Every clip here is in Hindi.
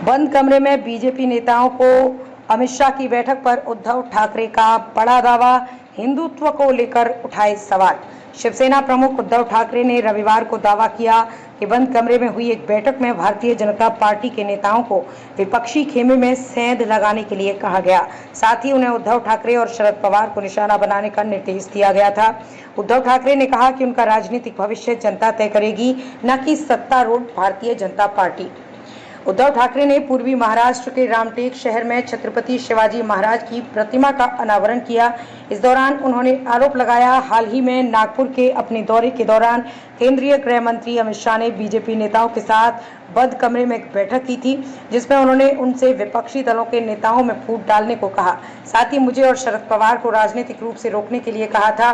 बंद कमरे में बीजेपी नेताओं को अमित शाह की बैठक पर उद्धव ठाकरे का बड़ा दावा, हिंदुत्व को लेकर उठाए सवाल। शिवसेना प्रमुख उद्धव ठाकरे ने रविवार को दावा किया कि बंद कमरे में हुई एक बैठक में भारतीय जनता पार्टी के नेताओं को विपक्षी खेमे में सेंध लगाने के लिए कहा गया। साथ ही उन्हें उद्धव ठाकरे और शरद पवार को निशाना बनाने का निर्देश दिया गया था। उद्धव ठाकरे ने कहा कि उनका राजनीतिक भविष्य जनता तय करेगी, न कि सत्तारूढ़ भारतीय जनता पार्टी। उद्धव ठाकरे ने पूर्वी महाराष्ट्र के रामटेक शहर में छत्रपति शिवाजी महाराज की प्रतिमा का अनावरण किया। इस दौरान उन्होंने आरोप लगाया, हाल ही में नागपुर के अपने दौरे के दौरान केंद्रीय गृह मंत्री अमित शाह ने बीजेपी नेताओं के साथ बंद कमरे में एक बैठक की थी, जिसमें उन्होंने उनसे विपक्षी दलों के नेताओं में फूट डालने को कहा। साथ ही मुझे और शरद पवार को राजनीतिक रूप से रोकने के लिए कहा था।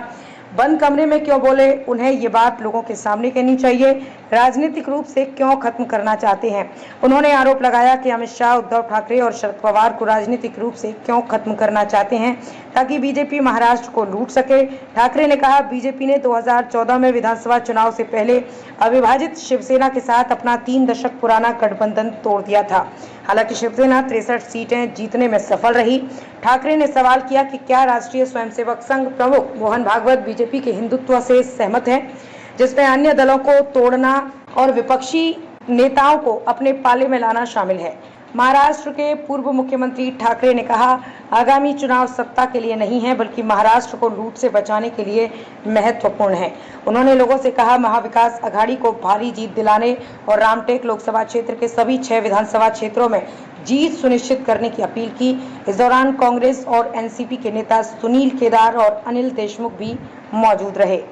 बंद कमरे में क्यों बोले, उन्हें ये बात लोगों के सामने कहनी चाहिए। राजनीतिक रूप से क्यों खत्म करना चाहते हैं। उन्होंने आरोप लगाया कि अमित शाह उद्धव ठाकरे और शरद पवार को राजनीतिक रूप से क्यों खत्म करना चाहते हैं, ताकि बीजेपी महाराष्ट्र को लूट सके। ठाकरे ने कहा, बीजेपी ने 2014 में विधानसभा चुनाव से पहले अविभाजित शिवसेना के साथ अपना 3 दशक पुराना गठबंधन तोड़ दिया था। हालांकि शिवसेना 63 सीटें जीतने में सफल रही। ठाकरे ने सवाल किया कि क्या राष्ट्रीय स्वयंसेवक संघ प्रमुख मोहन भागवत बीजेपी के हिंदुत्व से सहमत हैं, जिसमें अन्य दलों को तोड़ना और विपक्षी नेताओं को अपने पाले में लाना शामिल है। महाराष्ट्र के पूर्व मुख्यमंत्री ठाकरे ने कहा, आगामी चुनाव सत्ता के लिए नहीं है, बल्कि महाराष्ट्र को लूट से बचाने के लिए महत्वपूर्ण है। उन्होंने लोगों से कहा, महाविकास अघाड़ी को भारी जीत दिलाने और रामटेक लोकसभा क्षेत्र के सभी 6 विधानसभा क्षेत्रों में जीत सुनिश्चित करने की अपील की। इस दौरान कांग्रेस और एनसीपी के नेता सुनील केदार और अनिल देशमुख भी मौजूद रहे।